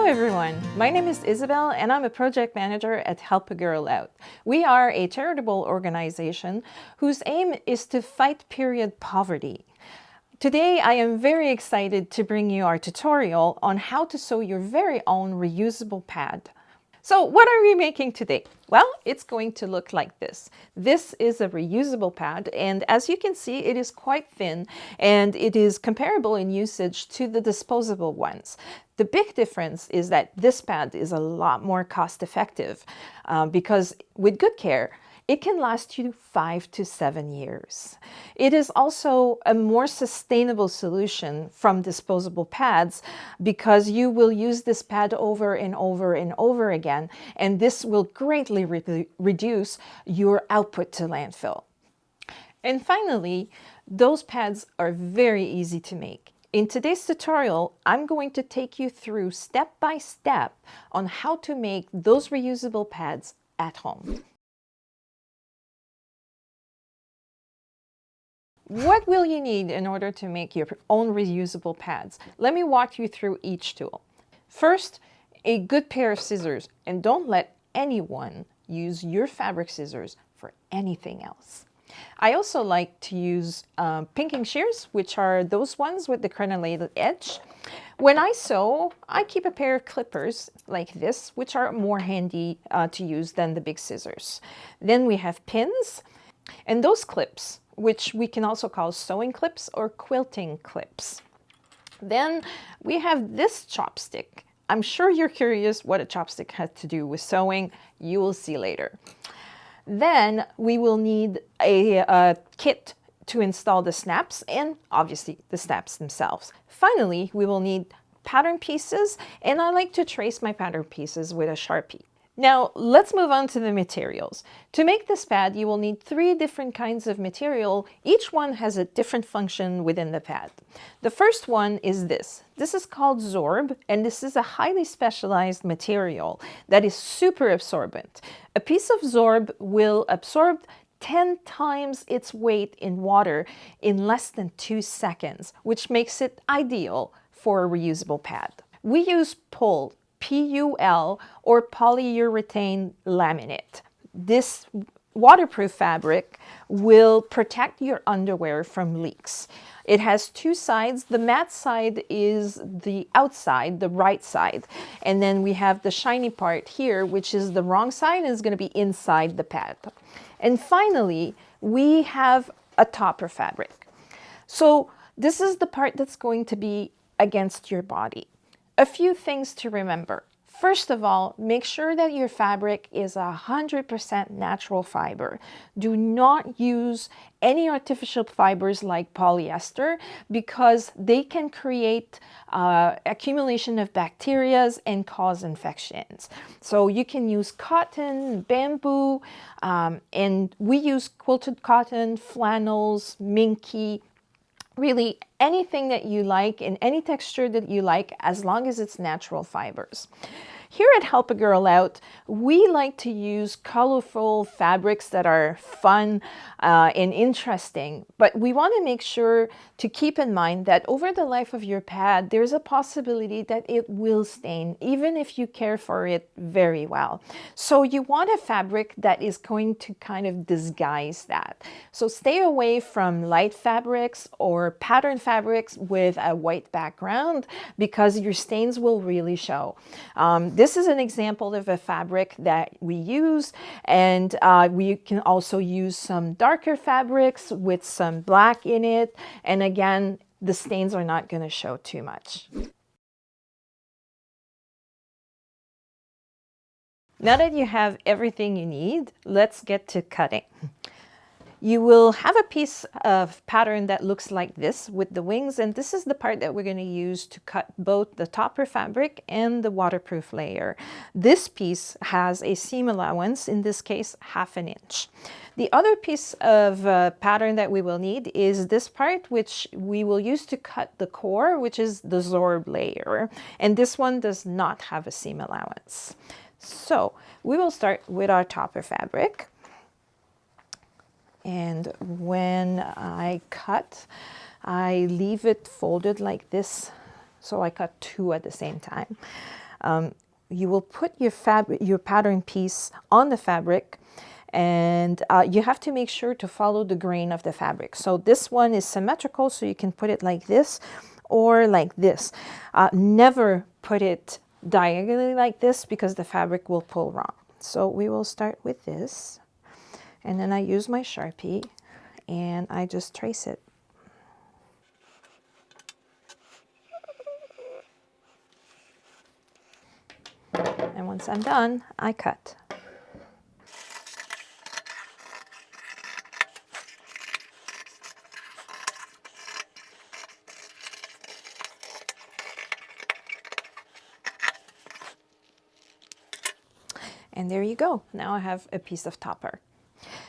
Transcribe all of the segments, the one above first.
everyone, my name is Isabel and I'm a project manager at Help a Girl Out. We are a charitable organization whose aim is to fight period poverty. Today I am very excited to bring you our tutorial on how to sew your very own reusable pad. So what are we making today? Well, it's going to look like this. This is a reusable pad, and as you can see, it is quite thin and it is comparable in usage to the disposable ones. The big difference is that this pad is a lot more cost effective because with good care, it can last you 5 to 7 years. It is also a more sustainable solution from disposable pads because you will use this pad over and over and over again, and this will greatly reduce your output to landfill. And finally, those pads are very easy to make. In today's tutorial, I'm going to take you through step by step on how to make those reusable pads at home. What will you need in order to make your own reusable pads? Let me walk you through each tool. First, a good pair of scissors, and don't let anyone use your fabric scissors for anything else. I also like to use pinking shears, which are those ones with the crenellated edge. When I sew, I keep a pair of clippers like this, which are more handy to use than the big scissors. Then we have pins, and those clips, which we can also call sewing clips or quilting clips. Then we have this chopstick. I'm sure you're curious what a chopstick has to do with sewing. You will see later. Then we will need a kit to install the snaps and obviously the snaps themselves. Finally, we will need pattern pieces, and I like to trace my pattern pieces with a Sharpie. Now, let's move on to the materials. To make this pad, you will need 3 different kinds of material. Each one has a different function within the pad. The first one is this. This is called Zorb, and this is a highly specialized material that is super absorbent. A piece of Zorb will absorb 10 times its weight in water in less than 2 seconds, which makes it ideal for a reusable pad. We use PUL, PUL, or polyurethane laminate. This waterproof fabric will protect your underwear from leaks. It has 2 sides. The matte side is the outside, the right side. And then we have the shiny part here, which is the wrong side and is going to be inside the pad. And finally, we have a topper fabric. So this is the part that's going to be against your body. A few things to remember. First of all, make sure that your fabric is 100% natural fiber. Do not use any artificial fibers like polyester because they can create accumulation of bacteria and cause infections. So you can use cotton, bamboo, and we use quilted cotton, flannels, minky, really anything that you like in any texture that you like, as long as it's natural fibers. Here at Help a Girl Out, we like to use colorful fabrics that are fun and interesting, but we want to make sure to keep in mind that over the life of your pad, there's a possibility that it will stain, even if you care for it very well. So you want a fabric that is going to kind of disguise that. So stay away from light fabrics or pattern fabrics with a white background because your stains will really show. This is an example of a fabric that we use, and we can also use some darker fabrics with some black in it, and again, the stains are not going to show too much. Now that you have everything you need, let's get to cutting. You will have a piece of pattern that looks like this with the wings, and this is the part that we're going to use to cut both the topper fabric and the waterproof layer. This piece has a seam allowance, in this case, 1/2 inch. The other piece of pattern that we will need is this part, which we will use to cut the core, which is the Zorb layer. And this one does not have a seam allowance. So we will start with our topper fabric. And when I cut, I leave it folded like this. So I cut 2 at the same time. You will put your pattern piece on the fabric, and you have to make sure to follow the grain of the fabric. So this one is symmetrical, so you can put it like this or like this. Never put it diagonally like this because the fabric will pull wrong. So we will start with this, and then I use my Sharpie and I just trace it. And once I'm done, I cut. And there you go. Now I have a piece of topper.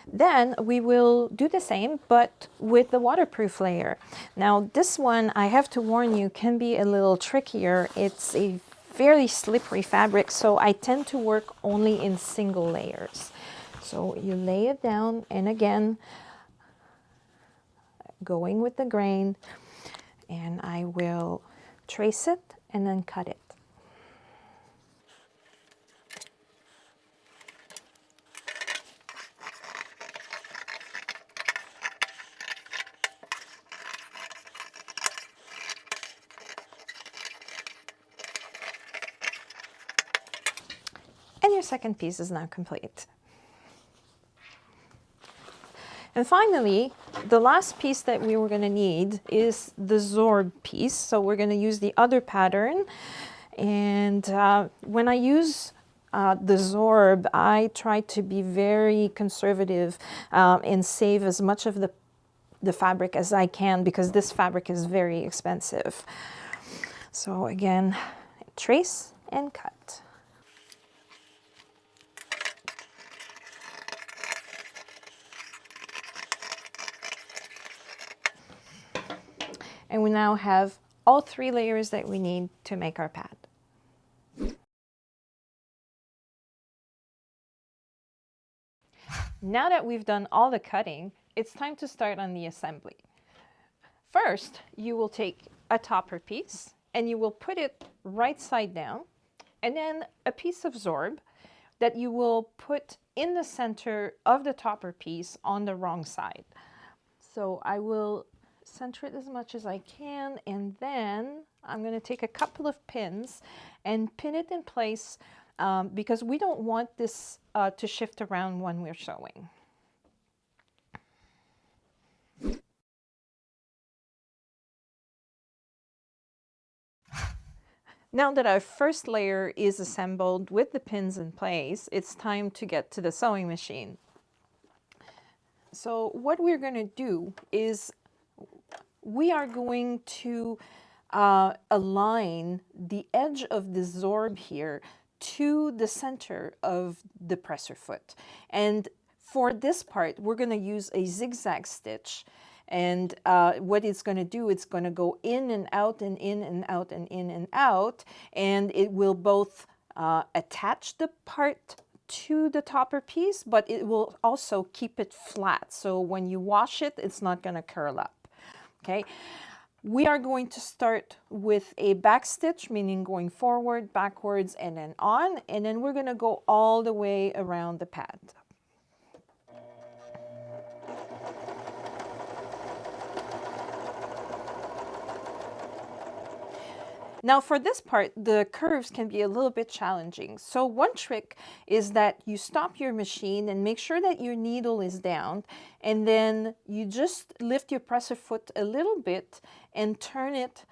Then we will do the same, but with the waterproof layer. Now this one, I have to warn you, can be a little trickier. It's a fairly slippery fabric, so I tend to work only in single layers. So you lay it down, and again, going with the grain, and I will trace it and then cut it. And your second piece is now complete. And finally, the last piece that we were going to need is the Zorb piece. So we're going to use the other pattern. And when I use the Zorb, I try to be very conservative and save as much of the fabric as I can, because this fabric is very expensive. So again, trace and cut. And we now have all 3 layers that we need to make our pad. Now that we've done all the cutting, it's time to start on the assembly. First, you will take a topper piece and you will put it right side down, and then a piece of Zorb that you will put in the center of the topper piece on the wrong side. So I will center it as much as I can, and then I'm going to take a couple of pins and pin it in place because we don't want this to shift around when we're sewing. Now that our first layer is assembled with the pins in place, it's time to get to the sewing machine. So what we're going to do is we are going to align the edge of the Zorb here to the center of the presser foot. And for this part, we're going to use a zigzag stitch. And what it's going to do, it's going to go in and out and in and out and in and out. And it will both attach the part to the topper piece, but it will also keep it flat. So when you wash it, it's not going to curl up. Okay, we are going to start with a back stitch, meaning going forward, backwards, and then on, and then we're going to go all the way around the pad. Now for this part, the curves can be a little bit challenging. So one trick is that you stop your machine and make sure that your needle is down, and then you just lift your presser foot a little bit and turn it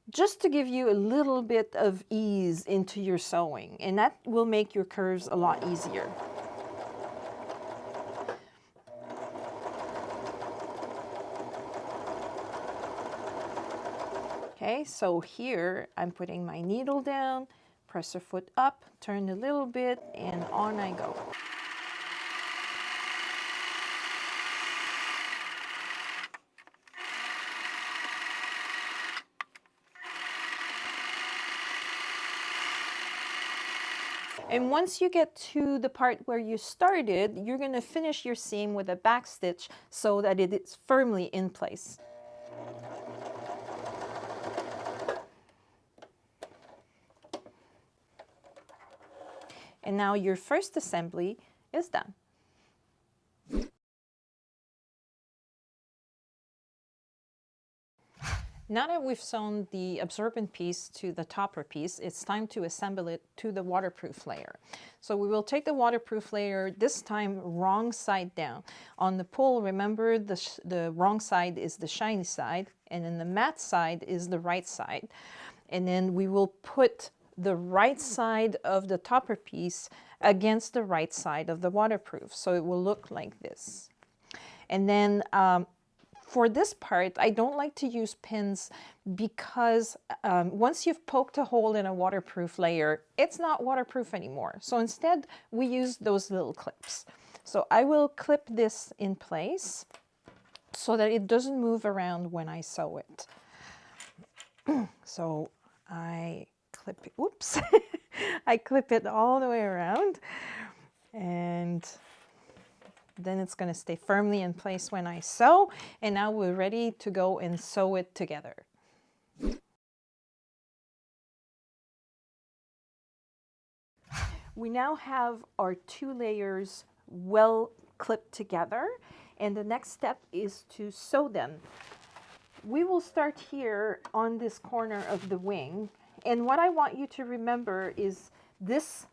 just to give you a little bit of ease into your sewing, and that will make your curves a lot easier. Okay, so here I'm putting my needle down, presser foot up, turn a little bit, and on I go. And once you get to the part where you started, you're going to finish your seam with a back stitch so that it is firmly in place. And now your first assembly is done. Now that we've sewn the absorbent piece to the topper piece, it's time to assemble it to the waterproof layer. So we will take the waterproof layer, this time wrong side down. On the pull, remember the wrong side is the shiny side, and then the matte side is the right side. And then we will put the right side of the topper piece against the right side of the waterproof. So it will look like this. And then for this part, I don't like to use pins because once you've poked a hole in a waterproof layer, it's not waterproof anymore. So instead, we use those little clips. So I will clip this in place so that it doesn't move around when I sew it. So I clip it, oops, I clip it all the way around, and then it's going to stay firmly in place when I sew. And now we're ready to go and sew it together. We now have our 2 layers well clipped together, and the next step is to sew them. We will start here on this corner of the wing, and what I want you to remember is this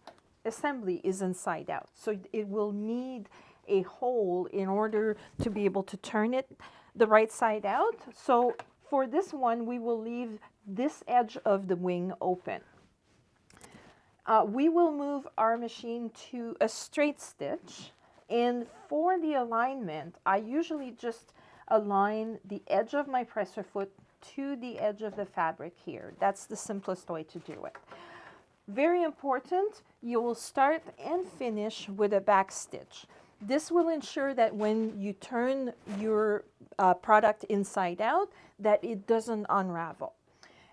assembly is inside out, so it will need a hole in order to be able to turn it the right side out. So for this one, we will leave this edge of the wing open. We will move our machine to a straight stitch, and for the alignment, I usually just align the edge of my presser foot to the edge of the fabric here. That's the simplest way to do it. Very important, you will start and finish with a back stitch. This will ensure that when you turn your product inside out, that it doesn't unravel.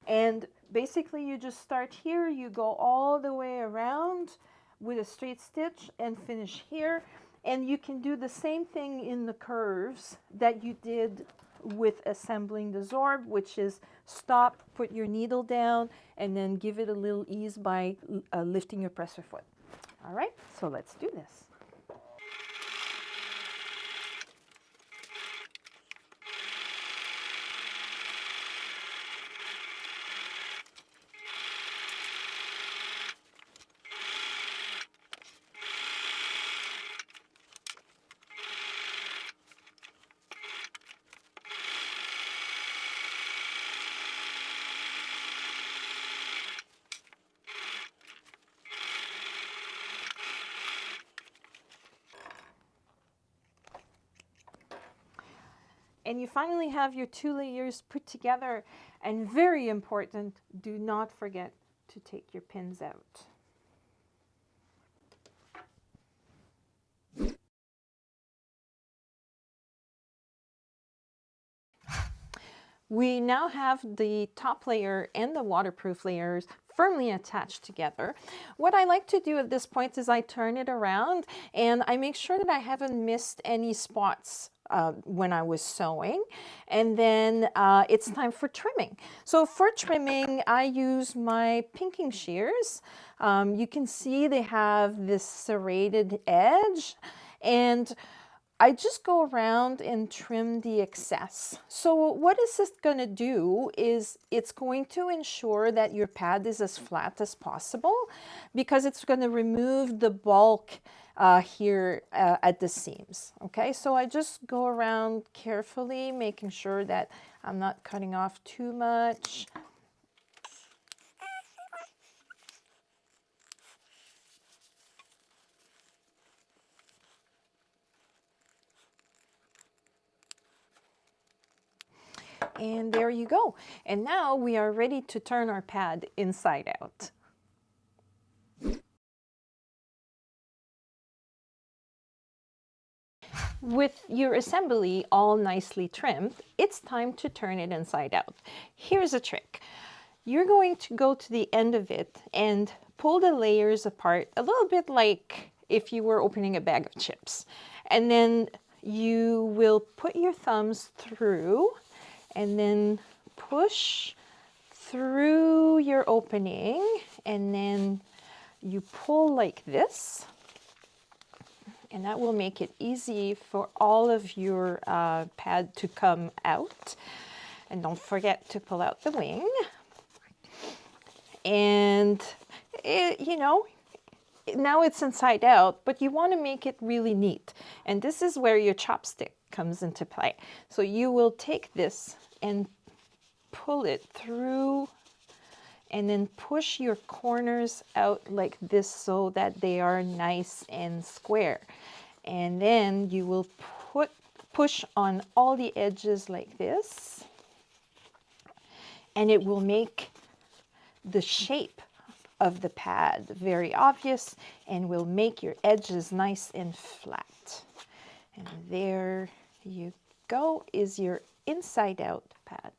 And basically you just start here, you go all the way around with a straight stitch and finish here. And you can do the same thing in the curves that you did with assembling the Zorb, which is stop, put your needle down, and then give it a little ease by lifting your presser foot. All right, so let's do this. And you finally have your 2 layers put together. And very important, do not forget to take your pins out. We now have the top layer and the waterproof layers firmly attached together. What I like to do at this point is I turn it around and I make sure that I haven't missed any spots when I was sewing. And then it's time for trimming. So for trimming, I use my pinking shears. You can see they have this serrated edge, and I just go around and trim the excess. So what is this going to do is it's going to ensure that your pad is as flat as possible, because it's going to remove the bulk here at the seams. Okay, so I just go around carefully, making sure that I'm not cutting off too much. And there you go. And now we are ready to turn our pad inside out. With your assembly all nicely trimmed, it's time to turn it inside out. Here's a trick. You're going to go to the end of it and pull the layers apart a little bit like if you were opening a bag of chips. And then you will put your thumbs through and then push through your opening, and then you pull like this, and that will make it easy for all of your pad to come out. And don't forget to pull out the wing. And you know, now it's inside out, but you want to make it really neat. And this is where your chopstick comes into play. So you will take this and pull it through, and then push your corners out like this so that they are nice and square. And then you will push on all the edges like this, and it will make the shape of the pad very obvious and will make your edges nice and flat. And there you go, is your inside out pad.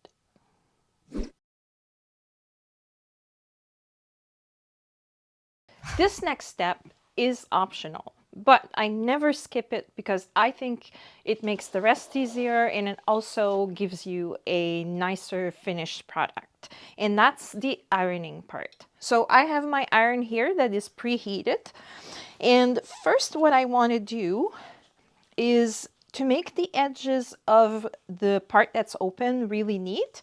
This next step is optional, but I never skip it because I think it makes the rest easier and it also gives you a nicer finished product. And that's the ironing part. So I have my iron here that is preheated. And first what I want to do is to make the edges of the part that's open really neat.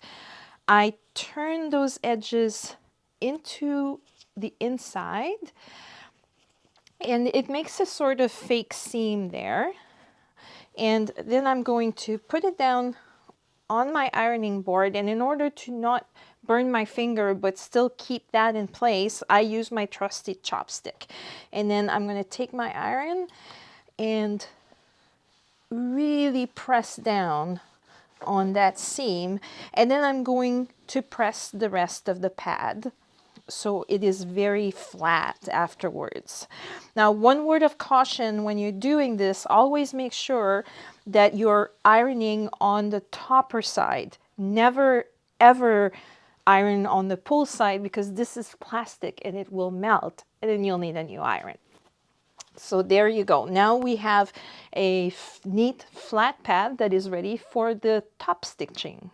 I turn those edges into the inside, and it makes a sort of fake seam there. And then I'm going to put it down on my ironing board, and in order to not burn my finger but still keep that in place, I use my trusty chopstick. And then I'm going to take my iron and really press down on that seam, and then I'm going to press the rest of the pad so it is very flat afterwards. Now, one word of caution when you're doing this, always make sure that you're ironing on the topper side. Never ever iron on the pull side, because this is plastic and it will melt, and then you'll need a new iron. So there you go. Now we have a neat flat pad that is ready for the top stitching.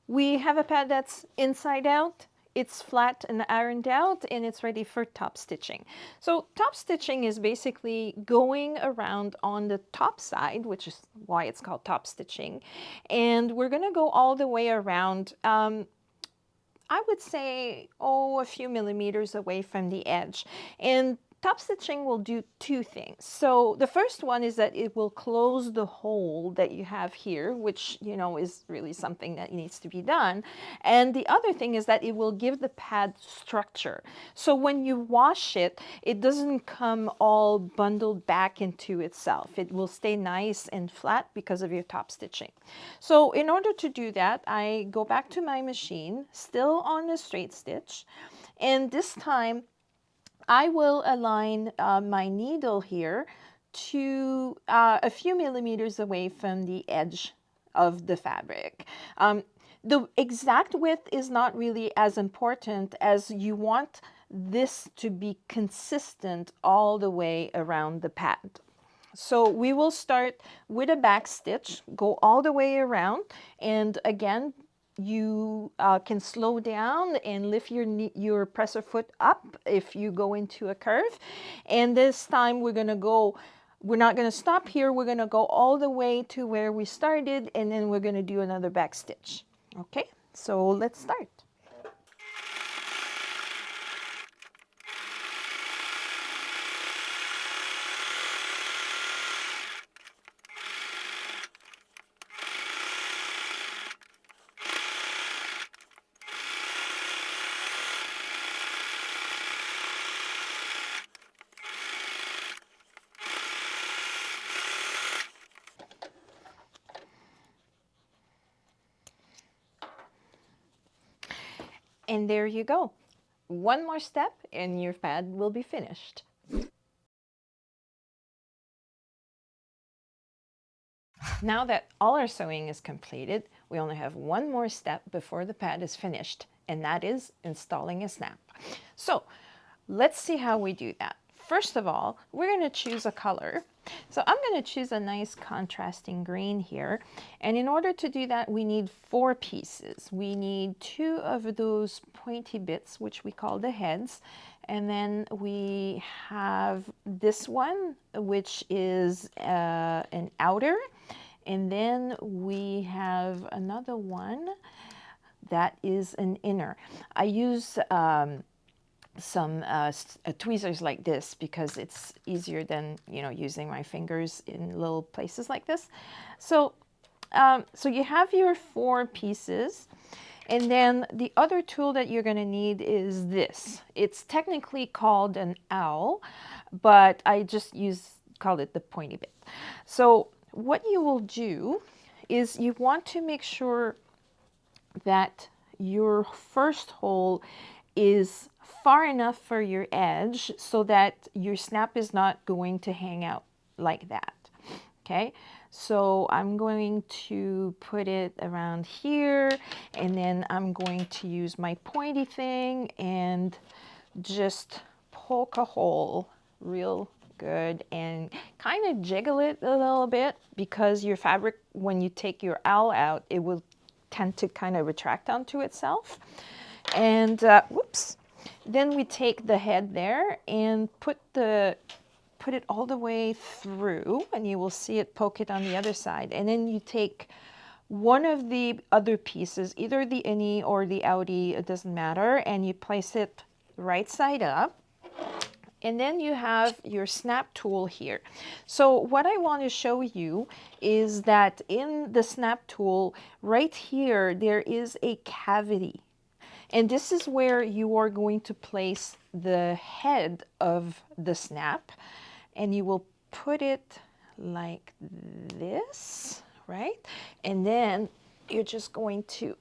We have a pad that's inside out, it's flat and ironed out, and it's ready for top stitching. So top stitching is basically going around on the top side, which is why it's called top stitching. And we're going to go all the way around, I would say, a few millimeters away from the edge. And top stitching will do two things. So the first one is that it will close the hole that you have here, which, you know, is really something that needs to be done. And the other thing is that it will give the pad structure. So when you wash it, it doesn't come all bundled back into itself. It will stay nice and flat because of your top stitching. So in order to do that, I go back to my machine, still on the straight stitch, and this time I will align my needle here to a few millimeters away from the edge of the fabric. The exact width is not really as important, as you want this to be consistent all the way around the pad. So we will start with a back stitch, go all the way around, and again, you can slow down and lift your presser foot up if you go into a curve. And this time we're not going to stop here, we're going to go all the way to where we started, and then we're going to do another back stitch. Okay, so let's start. And there you go. One more step and your pad will be finished. Now that all our sewing is completed, we only have one more step before the pad is finished, and that is installing a snap. So let's see how we do that. first of all, we're going to choose a color. So I'm going to choose a nice contrasting green here. And in order to do that, we need 4 pieces. We need 2 of those pointy bits, which we call the heads. And then we have this one, which is an outer. And then we have another one that is an inner. I use some tweezers like this because it's easier than using my fingers in little places like this. So so you have your 4 pieces, and then the other tool that you're going to need is this. It's technically called an owl, but I just called it the pointy bit. So what you will do is you want to make sure that your first hole is far enough for your edge so that your snap is not going to hang out like that. Okay, so I'm going to put it around here, and then I'm going to use my pointy thing and just poke a hole real good and kind of jiggle it a little bit, because your fabric, when you take your owl out, it will tend to kind of retract onto itself. And whoops, then we take the head there and put it all the way through, and you will see it poke it on the other side. And then you take one of the other pieces, either the innie or the outie, it doesn't matter, and you place it right side up. And then you have your snap tool here. So what I want to show you is that in the snap tool right here, there is a cavity. And this is where you are going to place the head of the snap. And you will put it like this, right? And then you're just going to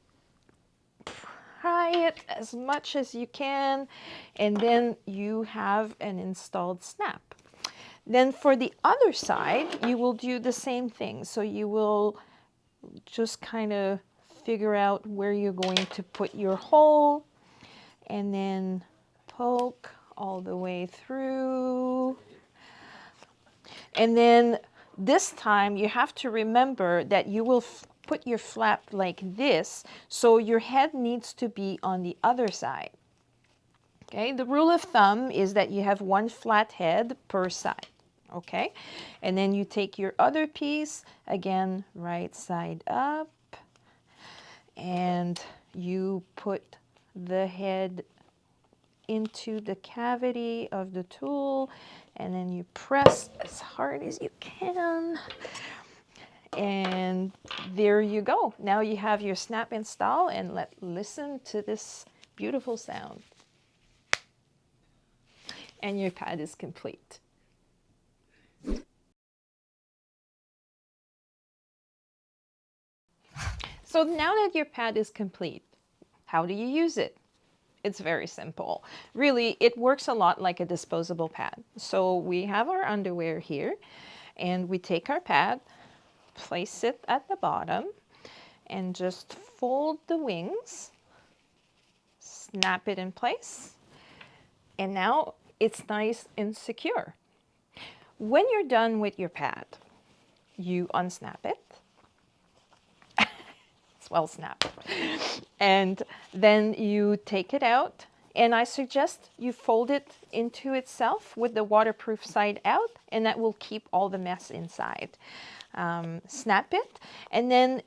pry it as much as you can, and then you have an installed snap. Then for the other side, you will do the same thing. So you will just kind of figure out where you're going to put your hole, and then poke all the way through. And then this time you have to remember that you will put your flap like this, so your head needs to be on the other side. Okay, the rule of thumb is that you have 1 flat head per side. Okay, and then you take your other piece, again, right side up, and you put the head into the cavity of the tool, and then you press as hard as you can. And there you go. Now you have your snap installed, and listen to this beautiful sound. And your pad is complete. So now that your pad is complete, how do you use it? It's very simple. Really, it works a lot like a disposable pad. So we have our underwear here, and we take our pad, place it at the bottom, and just fold the wings, snap it in place, and now it's nice and secure. When you're done with your pad, you unsnap it. It's well snapped. And then you take it out, and I suggest you fold it into itself with the waterproof side out, and that will keep all the mess inside. Snap it, and then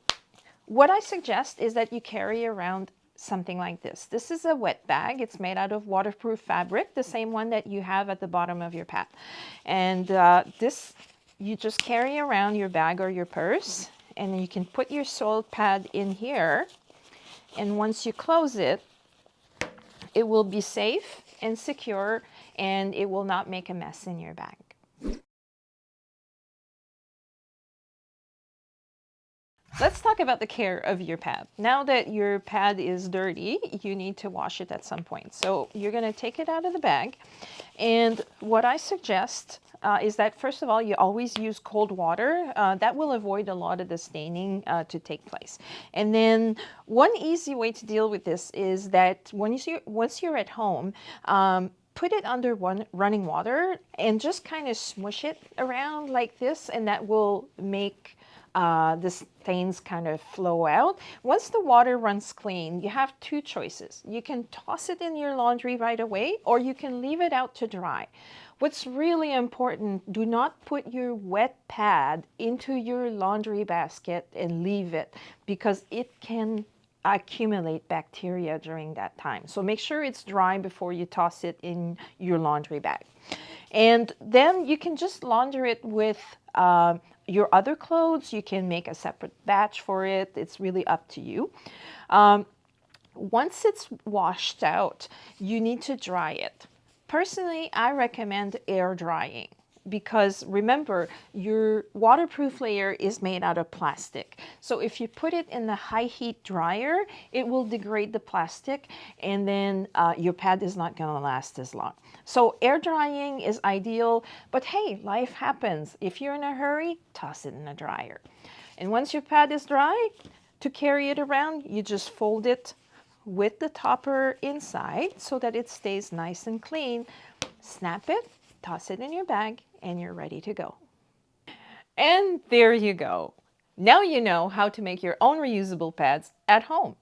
what I suggest is that you carry around something like this. This is a wet bag. It's made out of waterproof fabric, the same one that you have at the bottom of your pad. And this, you just carry around your bag or your purse, and you can put your soiled pad in here, and once you close it, it will be safe and secure, and it will not make a mess in your bag. Let's talk about the care of your pad. Now that your pad is dirty, you need to wash it at some point. So you're going to take it out of the bag. And what I suggest is that, first of all, you always use cold water. That will avoid a lot of the staining to take place. And then one easy way to deal with this is that once you're at home, put it under running water and just kind of smush it around like this, and that will make the stains kind of flow out. Once the water runs clean, you have two choices. You can toss it in your laundry right away, or you can leave it out to dry. What's really important, do not put your wet pad into your laundry basket and leave it, because it can accumulate bacteria during that time. So make sure it's dry before you toss it in your laundry bag. And then you can just launder it with your other clothes. You can make a separate batch for it. It's really up to you. Once it's washed out, you need to dry it. Personally, I recommend air drying, because remember, your waterproof layer is made out of plastic. So if you put it in the high heat dryer, it will degrade the plastic, and then your pad is not going to last as long. So air drying is ideal, but hey, life happens. If you're in a hurry, toss it in a dryer. And once your pad is dry, to carry it around, you just fold it with the topper inside so that it stays nice and clean. Snap it, toss it in your bag, and you're ready to go. And there you go. Now you know how to make your own reusable pads at home.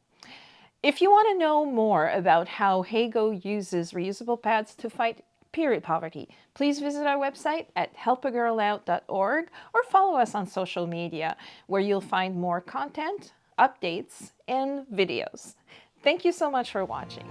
If you want to know more about how HAGO uses reusable pads to fight period poverty, please visit our website at helpagirlout.org or follow us on social media, where you'll find more content, updates, and videos. Thank you so much for watching.